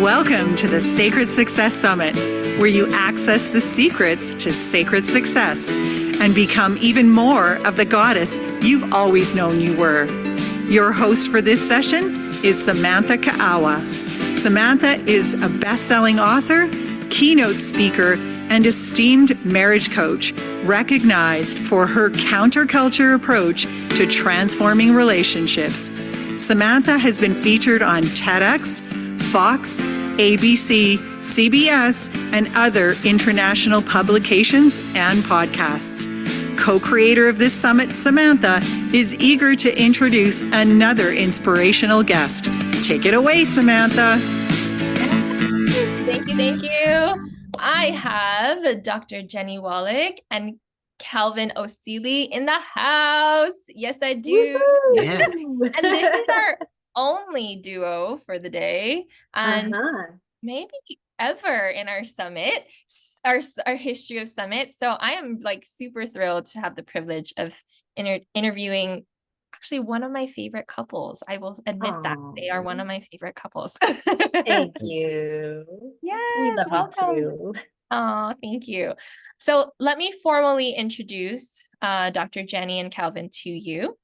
Welcome to the Sacred Success Summit, where you access the secrets to sacred success and become even more of the goddess you've always known you were. Your host for this session is Samantha Ka'awa. Samantha is a best-selling author, keynote speaker, and esteemed marriage coach, recognized for her counterculture approach to transforming relationships. Samantha has been featured on TEDx, Fox, ABC, CBS, and other international publications and podcasts. Co-creator of this summit, Samantha, is eager to introduce another inspirational guest. Take it away, Samantha. Thank you. I have Dr. Jeni Wahlig and Calvin Osili in the house. Yes, I do. Yeah. And this is our only duo for the day, and maybe ever in our summit, our history of summit. So I am like super thrilled to have the privilege of interviewing actually one of my favorite couples. I will admit that they are one of my favorite couples. Thank you. Yes, welcome. You too. Oh, thank you. So let me formally introduce Dr. Jeni and Calvin to you.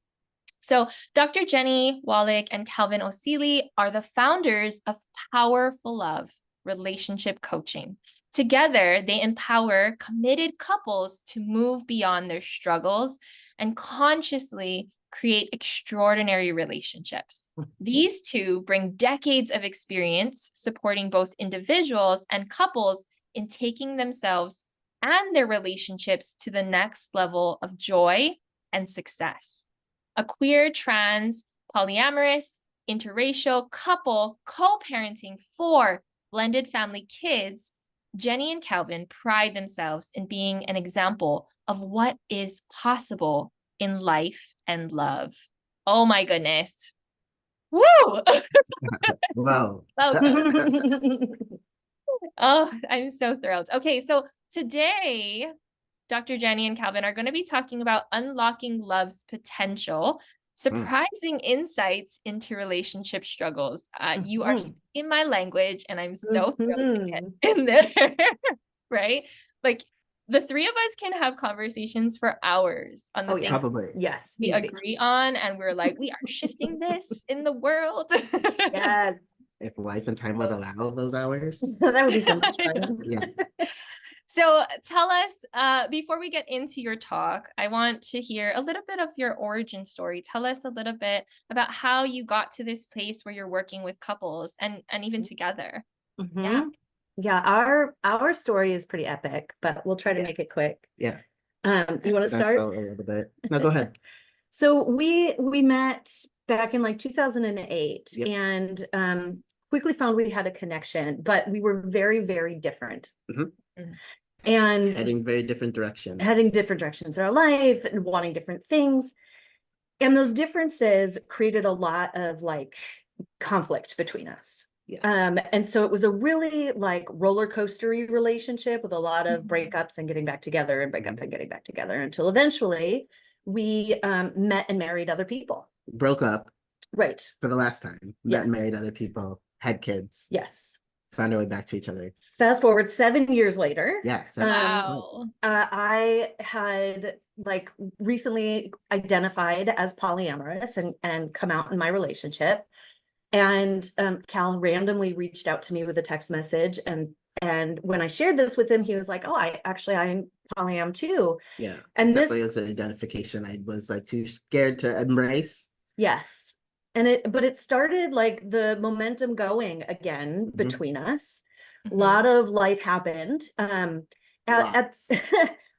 So Dr. Jeni Wahlig and Calvin Osili are the founders of Powerful Love Relationship Coaching. Together, they empower committed couples to move beyond their struggles and consciously create extraordinary relationships. These two bring decades of experience supporting both individuals and couples in taking themselves and their relationships to the next level of joy and success. A queer, trans, polyamorous, interracial couple co-parenting 4 blended family kids, Jeni and Calvin pride themselves in being an example of what is possible in life and love. Oh my goodness. Woo! Wow. Oh, I'm so thrilled. Okay, so today, Dr. Jeni and Calvin are going to be talking about unlocking love's potential, surprising insights into relationship struggles. You are speaking my language, and I'm so thrilled to get in there, right? Like, the 3 of us can have conversations for hours on the things probably. Yes, we agree on, and we're like, we are shifting this in the world. Yes. If life and time would allow those hours. That would be so much fun. Yeah. So tell us, before we get into your talk, I want to hear a little bit of your origin story. Tell us a little bit about how you got to this place where you're working with couples and even together. Yeah, our story is pretty epic, but we'll try to make it quick. Yeah. You want to start? A little bit. No, go ahead. So we met back in like 2008, and quickly found we had a connection, but we were very, very different. And heading different directions in our life and wanting different things. And those differences created a lot of like conflict between us. Yes. And so it was a really like roller coastery relationship with a lot of breakups and getting back together and breakup and getting back together until eventually we met and married other people. Broke up. Right. For the last time. Met and married other people. Had kids. Yes. Found our way back to each other. Fast forward 7 years later. Yeah. Wow. I had like recently identified as polyamorous and come out in my relationship. And Cal randomly reached out to me with a text message. And when I shared this with him, he was like, oh, I'm polyam too. Yeah. And definitely was an identification I was like too scared to embrace. Yes. But it started like the momentum going again between us. A lot of life happened. A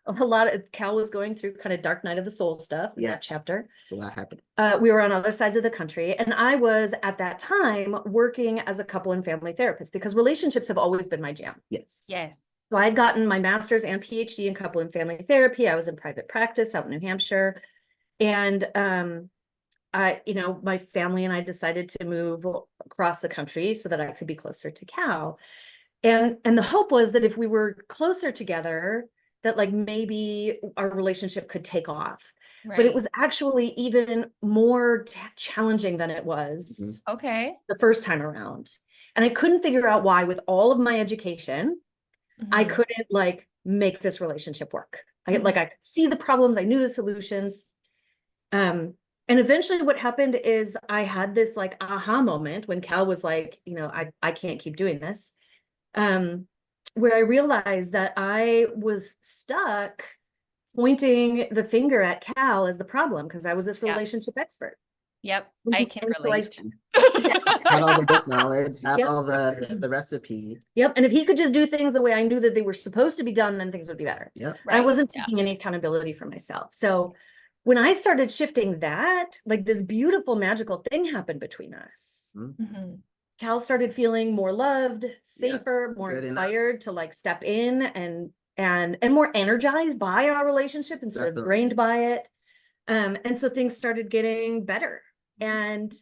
lot of Cal was going through kind of dark night of the soul stuff in that chapter. So a lot happened. We were on other sides of the country, and I was at that time working as a couple and family therapist because relationships have always been my jam. Yes. So I had gotten my master's and PhD in couple and family therapy. I was in private practice out in New Hampshire, and my family and I decided to move across the country so that I could be closer to Cal. And the hope was that if we were closer together, that like maybe our relationship could take off. but it Right. was actually even more challenging than it was Okay. the first time around. And I couldn't figure out why, with all of my education, I Mhm. couldn't like make this relationship work. I Mhm. I could see the problems, I knew the solutions. And eventually what happened is I had this like aha moment when Cal was like, you know, I can't keep doing this. Where I realized that I was stuck pointing the finger at Cal as the problem because I was this Yeah. relationship expert. Yep. And, I can and so I, relate. yeah, Had all the book knowledge, had Yep. all the recipe. Yep. And if he could just do things the way I knew that they were supposed to be done, then things would be better. Yep. And I Right. wasn't Yeah. taking any accountability for myself. So when I started shifting that, like this beautiful magical thing happened between us. Mhm. Cal started feeling more loved, Yeah, safer, more good enough. inspired to like step in and more energized by our relationship instead of Definitely. drained by it. And so things started getting better. And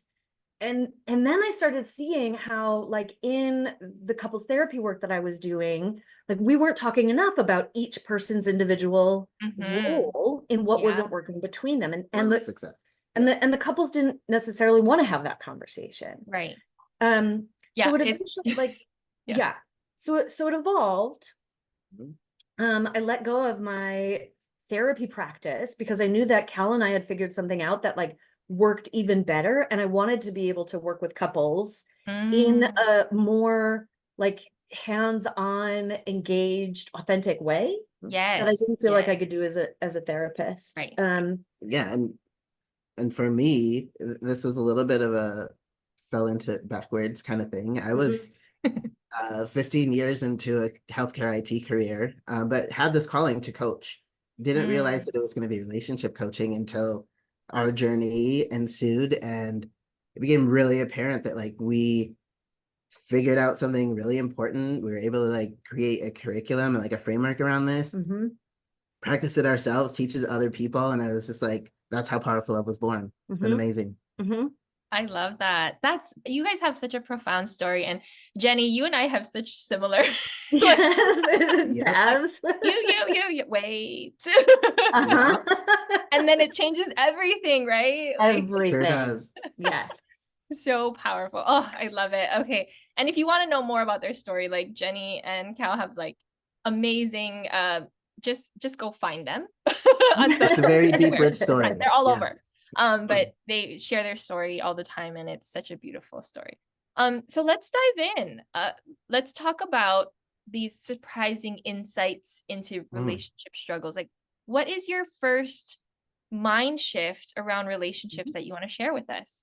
then I started seeing how like in the couples therapy work that I was doing, like we weren't talking enough about each person's individual Mhm. role in what Yeah. wasn't working between them. And And the success. and the couples didn't necessarily want to have that conversation. Right. So Yeah. it eventually like Yeah. yeah. So it evolved. Mhm. I let go of my therapy practice because I knew that Cal and I had figured something out that like worked even better. And I wanted to be able to work with couples in Mm. a more like hands-on, engaged, authentic way that I Yes. didn't feel like I Yes. could do as a therapist. Right. Yeah, and for me, this was a little bit of a fell into it backwards kind of thing. I was 15 years into a healthcare IT career, but had this calling to coach. Didn't realize Mm. that it was going to be relationship coaching until our journey ensued, and it became really apparent that like we figured out something really important. We were able to like create a curriculum and like a framework around this, Mm-hmm. practice it ourselves, teach it to other people, and I was just like, that's how Powerful Love was born. It's been Mhm. amazing. Mm-hmm. I love that. You guys have such a profound story. And Jenny, you and I have such similar like, Yes, Yep. paths. you wait. Uh-huh. And then it changes everything, right? Like Sure Everything. does. Yes. so powerful. Oh, I love it. Okay. And if you want to know more about their story, like Jenny and Cal have like amazing just go find them on It's a social very media. deep, rich story. They're all Yeah. over. But they share their story all the time and it's such a beautiful story. So let's dive in. Let's talk about these surprising insights into relationship struggles. Like, what is your first mind shift around relationships that you want to share with us?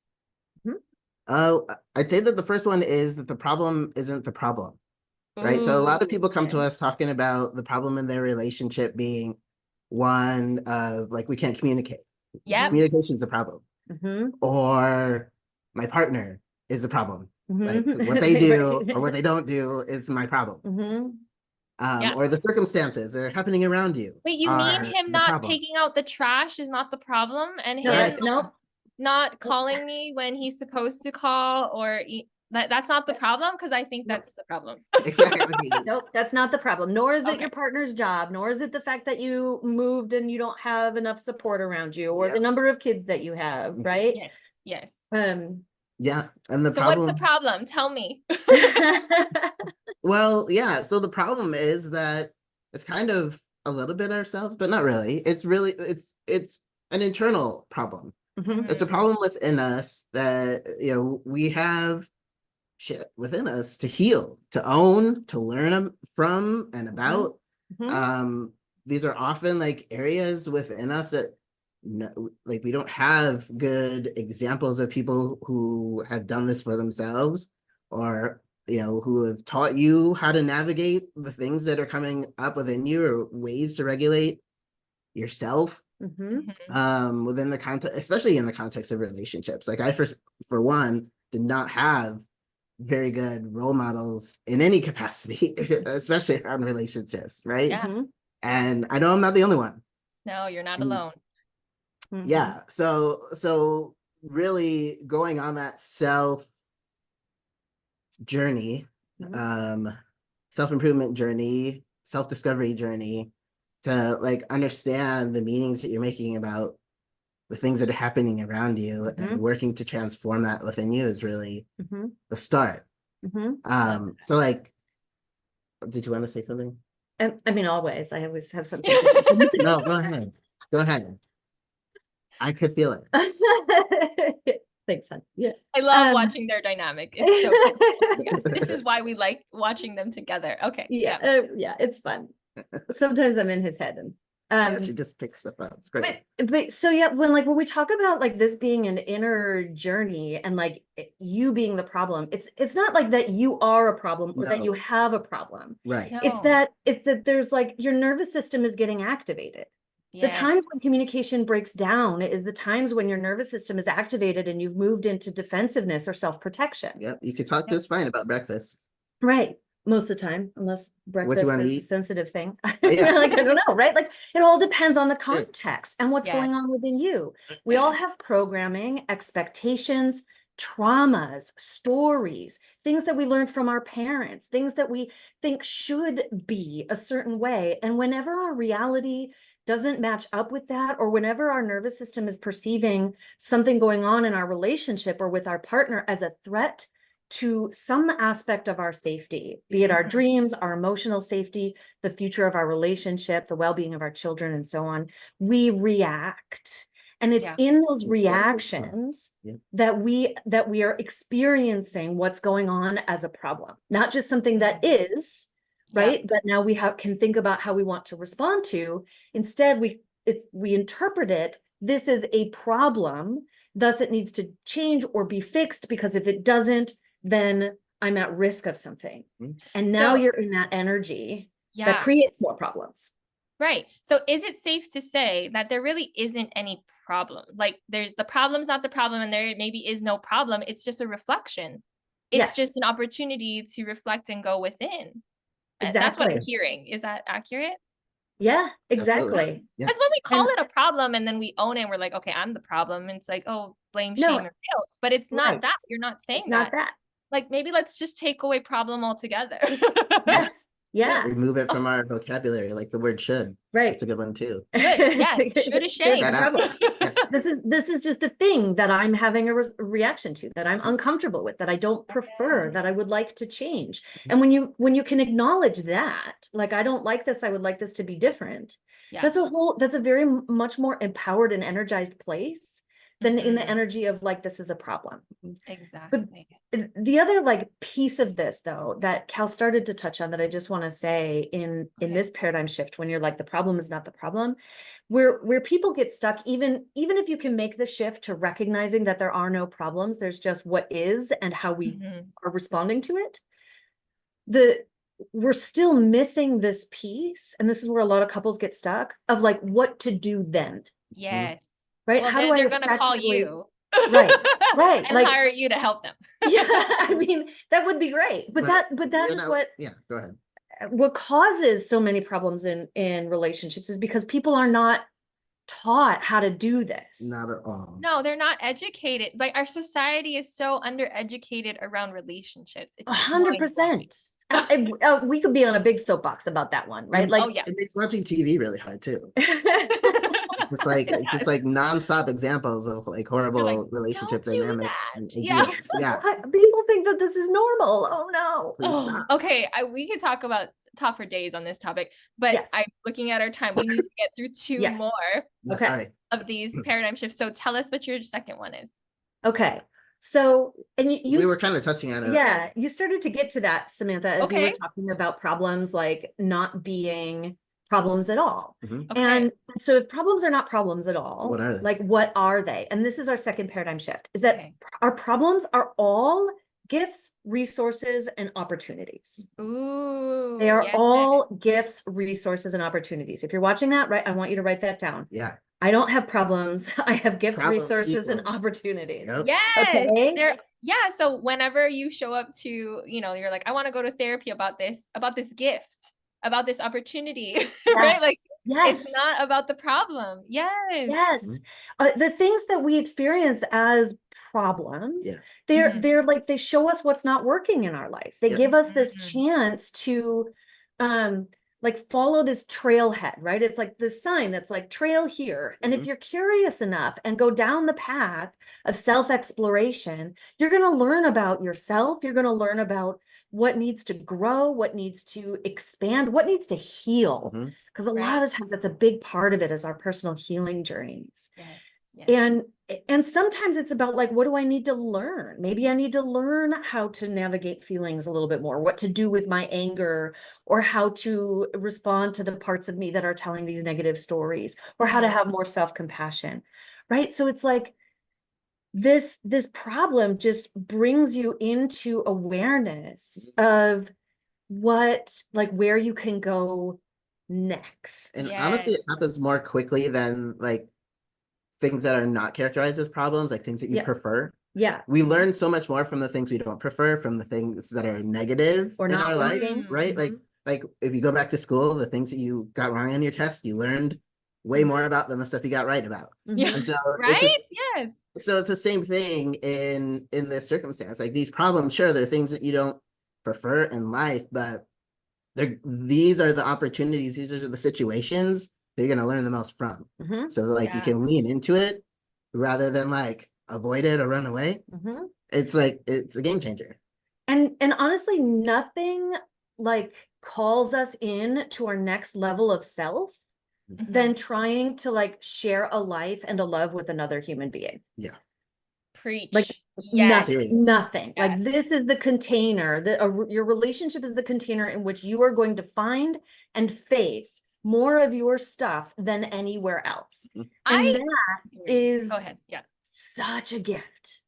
I'd say that the first one is that the problem isn't the problem, right? So a lot of people come to Okay. us talking about the problem in their relationship being one of like, we can't communicate. Yep. Communication's a problem. Mm-hmm. Or my partner is a problem. Like what they do or what they don't do is my problem. Mm-hmm. Yeah. Or the circumstances that are happening around you. Wait, you mean are him the not problem. taking out the trash is not the problem, and No, him no. not calling me when he's supposed to call, or that's not the problem? Because I think Nope. that's the problem. Exactly. Nope, that's not the problem. Nor is it Okay. your partner's job, nor is it the fact that you moved and you don't have enough support around you, or the Yep. number of kids that you have, right? Yes. Yes. Yeah. And the So problem. what's the problem? Tell me. Well, yeah. So the problem is that it's kind of a little bit ourselves, but not really. It's really it's an internal problem. Mhm. It's a problem within us that we have shit within us to heal, to own, to learn from and about. Mhm. These are often like areas within us that like we don't have good examples of people who have done this for themselves, or who have taught you how to navigate the things that are coming up within you, or ways to regulate yourself Mhm. within the context, especially in the context of relationships. Like I for one did not have very good role models in any capacity, especially around relationships, right? Yeah. Mhm. And I know I'm not the only one. No, you're not And alone. yeah, so really going on that journey, Mhm. self-improvement journey, self-discovery journey, to like understand the meanings that you're making about with things that are happening around you, Mhm. and working to transform that within you is really Mhm. the start. Mhm. So like, did you want to say something? I mean, always. I always have something to say. No, go ahead. Go ahead. I could feel it. Thanks, son. Yeah. I love Um, watching their dynamic. It's so cool. Yeah. This is why we like watching them together. Okay. Yeah, Yeah. yeah, it's fun. Sometimes I'm in his head, and Yeah, she just picks stuff up. It's great. but so yeah, when we talk about like this being an inner journey and like you being the problem, it's not like that you are a problem or that No. you have a problem. Right. No. It's that there's like your nervous system is getting activated. The Yes. times when communication breaks down is the times when your nervous system is activated and you've moved into defensiveness or self-protection. Yep. You could talk to us fine about breakfast. Right. Most of the time, unless breakfast wanna is a eat? sensitive thing. Yeah. Like, I don't know, right? Like it all depends on the Sure. context and what's Yeah. going on within you. We all have programming, expectations, traumas, stories, things that we learned from our parents, things that we think should be a certain way. And whenever our reality doesn't match up with that, or whenever our nervous system is perceiving something going on in our relationship or with our partner as a threat to some aspect of our safety, be it our dreams, our emotional safety, the future of our relationship, the well-being of our children, and so on, we react. And it's Yeah. in those It's reactions Yeah. that we are experiencing what's going on as a problem, not just something that is, right? But now we can think about how we want to respond to. Instead, we interpret it, this is a problem, thus it needs to change or be fixed, because if it doesn't, then I'm at risk of something. Mhm. And now So- you're in that energy Yeah. that creates more problems. Right. So is it safe to say that there really isn't any problem? Like the problem's not the problem, and there maybe is no problem. It's just a reflection. It's just an Yes. opportunity to reflect and go within. That's what I'm Exactly. hearing. Is that accurate? Yeah, Absolutely. exactly. Yeah. Because when we call And- it a problem and then we own it and we're like, okay, I'm the problem. And it's like, oh, blame, No, shame, or guilt. But it's not right. that. You're not saying It's not that. that. Like maybe let's just take away problem altogether. Yes. Yeah. Yeah. Remove it from our vocabulary, like the word should. Right. It's a good one too. Good. Yes. Should have Sure, shame. That out. problem. Yeah. This is just a thing that I'm having a reaction to, that I'm uncomfortable with, that I don't prefer, that I would like to change. And when you can acknowledge that, like, I don't like this, I would like this to be different. Yeah. That's a very much more empowered and energized place than in the Mhm. energy of like, this is a problem. Exactly. The other like piece of this though, that Cal started to touch on, that I just want to say in Okay. this paradigm shift, when you're like, the problem is not the problem, where people get stuck, even if you can make the shift to recognizing that there are no problems, there's just what is and how we Mhm. are responding to it. We're still missing this piece, and this is where a lot of couples get stuck, of like what to do then, Yes. right? Well, How then do I they're gonna call effectively- you. Right, right, And like- hire you to help them. Yeah, I mean, that would be great, but that Yeah, is go ahead. what causes so many problems in relationships, is because people are not taught how to do this. Not at all. No, they're not educated. Like our society is so undereducated around relationships. It's just 100%. We could be on a big soapbox about that one, right? And- Like, Oh yeah. It makes watching TV really hard too. It's just like nonstop examples of like horrible like, relationship "Don't do dynamic that." and Yeah. ideas. Yeah. people think that this is normal. Oh no. Please Oh, stop. okay, we could talk for days on this topic, but Yes. I'm looking at our time. We need to get through two Yes. more Yeah, Okay. Sorry. of these paradigm shifts. So tell us what your second one is. Okay. So, and you We were kind of touching on it. yeah, you started to get to that, Samantha, as you were Okay. talking about problems like not being problems at all. Mhm. Okay. And so if problems are not problems at all, What are they? like what are they? And this is our second paradigm shift, is that Okay. our problems are all gifts, resources, and opportunities. Ooh. They are yes. all gifts, resources, and opportunities. If you're watching that, right, I want you to write that down. Yeah. I don't have problems. I have gifts, Problems resources, and equals. opportunities. Yep. Yes. Okay. Yeah. So whenever you show up to, you're like, I want to go to therapy about this gift, about this opportunity, right? Like Yes. it's not about the problem. Yes. Yes. The things that we experience as problems, Yeah. they're like, they show us what's not working in our life. They Yeah. give us this Mhm. chance to like follow this trailhead, right? It's like this sign that's like trail here. And if you're curious enough and go down the path of self-exploration, you're going to learn about yourself. You're going to learn about what needs to grow, what needs to expand, what needs to heal. Because a lot of times that's a big part of it is our personal healing journeys. Yes. And sometimes it's about like, what do I need to learn? Maybe I need to learn how to navigate feelings a little bit more, what to do with my anger, or how to respond to the parts of me that are telling these negative stories, or how to have more self-compassion, right? So it's like this problem just brings you into awareness of what, like where you can go next. And honestly, it happens more quickly than like things that are not characterized as problems, like things that you prefer. We learn so much more from the things we don't prefer, from the things that are negative Or in not our life, working. right? Like if you go back to school, the things that you got wrong on your test, you learned way more about than the stuff you got right about. Yeah. And so Right? yes. So it's the same thing in this circumstance. Like these problems, sure, they're things that you don't prefer in life, but these are the opportunities, these are the situations that you're going to learn the most from. So like you can lean into it rather than like avoid it or run away. It's like, it's a game changer. And honestly, nothing like calls us in to our next level of self than trying to like share a life and a love with another human being. Preach. Like Serious. nothing. Like this is the container that your relationship is the container in which you are going to find and face more of your stuff than anywhere else. And that is Go ahead. such a gift.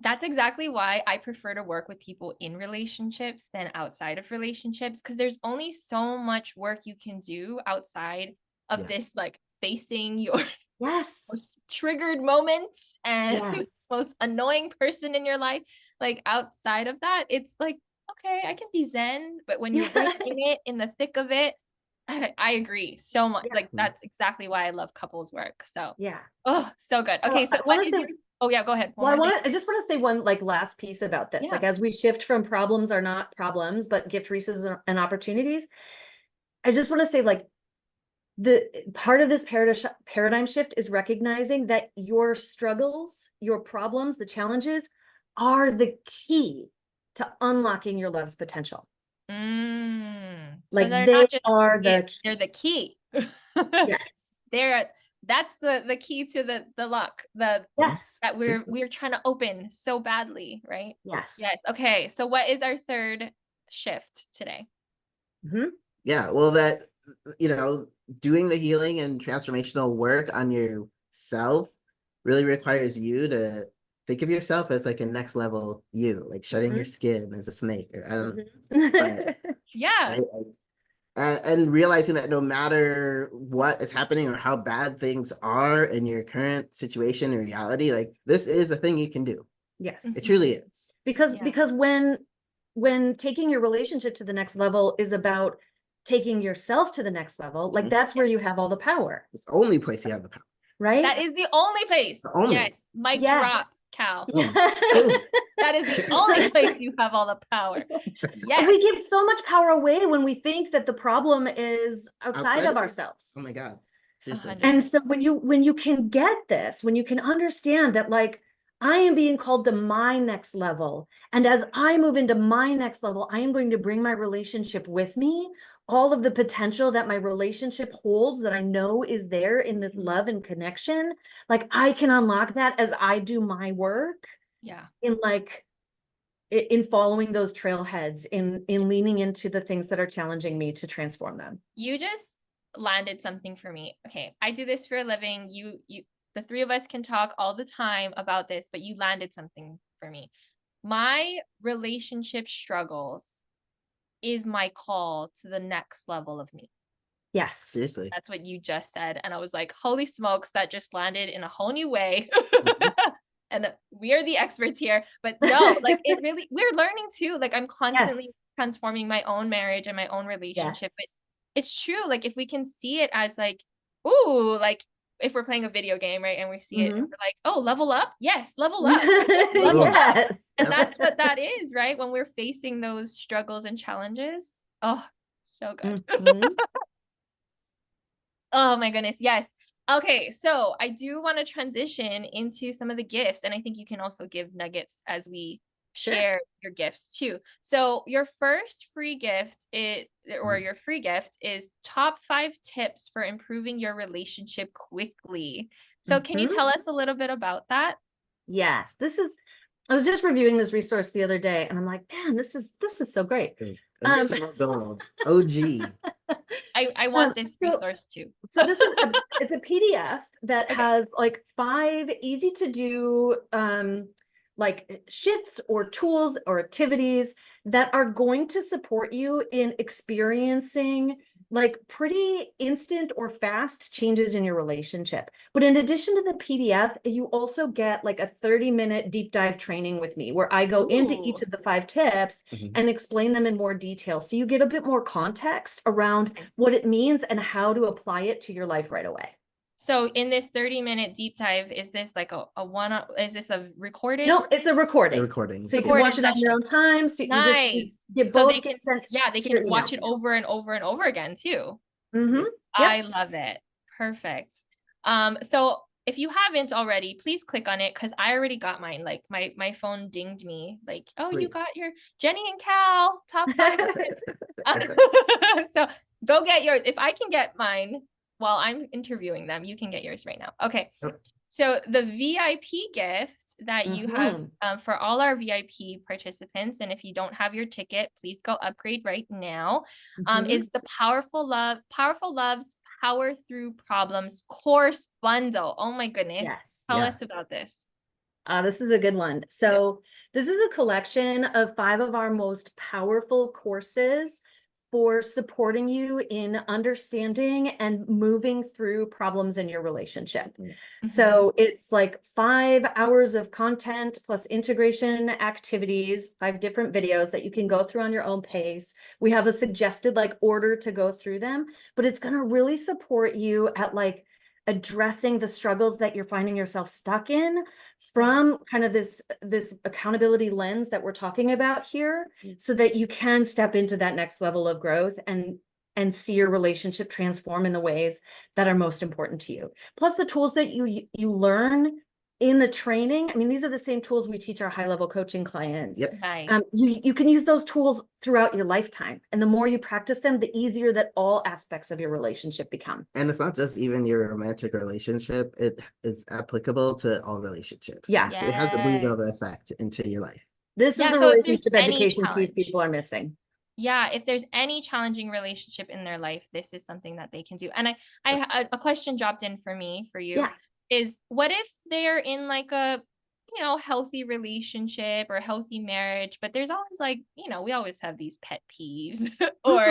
That's exactly why I prefer to work with people in relationships than outside of relationships, because there's only so much work you can do outside of this, like facing your most triggered moments and most annoying person in your life. Like outside of that, it's like, okay, I can be zen, but when you're right in it, in the thick of it, I agree so much. Like that's exactly why I love couples work. So oh, so good. Okay, so what is your... Oh yeah, go ahead. Well, I just want to say one like last piece about this. Like as we shift from problems are not problems, but gift resources and opportunities. I just want to say like the part of this paradigm shift is recognizing that your struggles, your problems, the challenges are the key to unlocking your love's potential. Like so they are they're the key. That's the key to the lock, that we're trying to open so badly, right? Yes. Okay, so what is our third shift today? Well, that, you know, doing the healing and transformational work on yourself really requires you to think of yourself as like a next level you, like shedding your skin as a snake, or I don't know. And realizing that no matter what is happening or how bad things are in your current situation and reality, like this is a thing you can do. It truly is. Because when taking your relationship to the next level is about taking yourself to the next level, like that's where you have all the power. It's the only place you have the power. Right? That is the only place. Mic drop, Cal. That is the only place you have all the power. We give so much power away when we think that the problem is outside of ourselves. Oh my God. Seriously. And so when you can get this, when you can understand that like I am being called to my next level, and as I move into my next level, I am going to bring my relationship with me, all of the potential that my relationship holds that I know is there in this love and connection. Like I can unlock that as I do my work. In following those trailheads, in leaning into the things that are challenging me to transform them. You just landed something for me. Okay, I do this for a living. You the three of us can talk all the time about this, but you landed something for me. My relationship struggles is my call to the next level of me. Yes. Seriously. That's what you just said. And I was like, holy smokes, that just landed in a whole new way. And we are the experts here, but no, like it really, we're learning too. Like I'm constantly transforming my own marriage and my own relationship. But it's true. Like if we can see it as like, ooh, like if we're playing a video game, right? And we see it and we're like, oh, level up. Yes. Level up. Level up. And that's what that is, right? When we're facing those struggles and challenges. Oh, So good. Mhm. Oh my goodness. Yes. Okay. So I do want to transition into some of the gifts. And I think you can also give nuggets as we Sure. share your gifts too. So your first free gift your free gift is top 5 tips for improving your relationship quickly. So can you Mhm. tell us a little bit about that? Yes, I was just reviewing this resource the other day and I'm like, man, this is so great. Original gold. OG. I want this So resource too. this is it's a PDF that Okay. has like 5 easy to do like shifts or tools or activities that are going to support you in experiencing like pretty instant or fast changes in your relationship. But in addition to the PDF, you also get like a 30-minute deep dive training with me where I go into Ooh. each of the 5 tips and explain them in more detail. So you get a bit more context around what it means and how to apply it to your life right away. So in this 30-minute deep dive, is this like a one, is this a recorded? No, it's a recording. The recording. So you can Recorded watch it on your session. own time. So Nice. you So both they can, get sent they to your can email. watch it over and over and over again too. Mm-hmm. I love it. Perfect. So if you haven't already, please click on it because I already got mine. Like my phone dinged me. Like, oh, you Sweet. got your Jeni and Cal top 5 tips. So go get yours. If I can get mine while I'm interviewing them, you can get yours right now. Okay. Yep. So the VIP gift that you have for all our VIP participants, and if you don't have your ticket, please go upgrade right now, is the Powerful Love's Power Through Problems course bundle. Oh my goodness. Yes. Tell Yeah. us about this. This is a good one. So this is a collection of 5 of our most powerful courses for supporting you in understanding and moving through problems in your relationship. So it's like 5 hours of content plus integration activities, 5 different videos that you can go through on your own pace. We have a suggested like order to go through them, but it's going to really support you at like addressing the struggles that you're finding yourself stuck in from kind of this accountability lens that we're talking about here, so that you can step into that next level of growth and see your relationship transform in the ways that are most important to you. Plus the tools that you learn in the training. I mean, these are the same tools we teach our high-level coaching clients. Yep. Nice. You can use those tools throughout your lifetime. And the more you practice them, the easier that all aspects of your relationship become. And it's not just even your romantic relationship. It is applicable to all relationships. Yeah. Like, it has a bleed over effect into your life. This is the So if there's relationship any education piece challenge, people are missing. yeah, if there's any challenging relationship in their life, this is something that they can do. And a question dropped in for you Yeah. is, what if they're in like a, healthy relationship or healthy marriage, but there's always like, we always have these pet peeves, or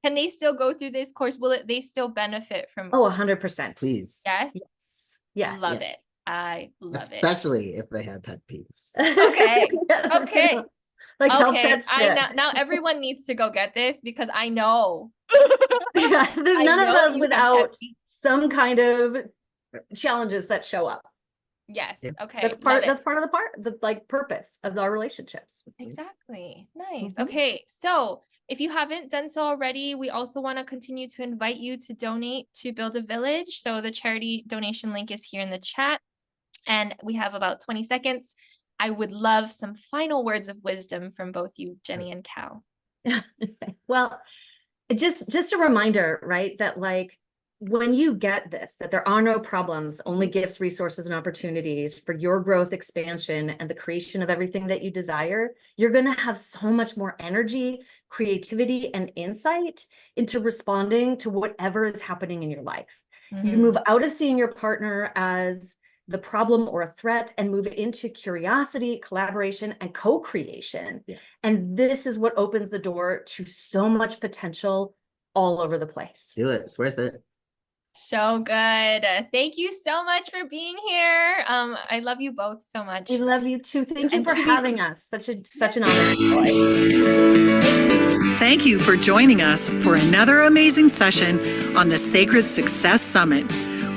can they still go through this course? They still benefit from? Oh, 100%. Please. Yes. Yes. Yes. Love it. I love it. Especially if they have pet peeves. Okay. Okay. Like help Okay. that shit. Now everyone needs to go get this because I know. Yeah, there's I none of know those you have without pet peeves. some kind of challenges that show up. Yes. Yeah. Okay. That's part of the like purpose of our relationships. Exactly. Nice. Mhm. Okay. So if you haven't done so already, we also want to continue to invite you to donate to Build a Village. So the charity donation link is here in the chat, and we have about 20 seconds. I would love some final words of wisdom from both you, Jeni and Cal. Well, just a reminder, right? That like when you get this, that there are no problems, only gifts, resources, and opportunities for your growth, expansion, and the creation of everything that you desire, you're going to have so much more energy, creativity, and insight into responding to whatever is happening in your life. You move out of seeing your partner as the problem or a threat and move it into curiosity, collaboration, and co-creation. Yeah. And this is what opens the door to so much potential all over the place. Do it. It's worth it. So good. Thank you so much for being here. I love you both so much. We love you too. Thank you And for please- having us. Such an honor. Thank you for joining us for another amazing session on the Sacred Success Summit.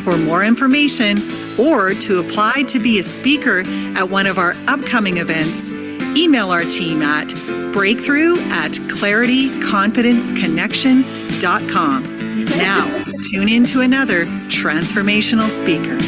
For more information or to apply to be a speaker at one of our upcoming events, Email our team at breakthrough@clarityconfidenceconnection.com. Now, tune in to another transformational speaker.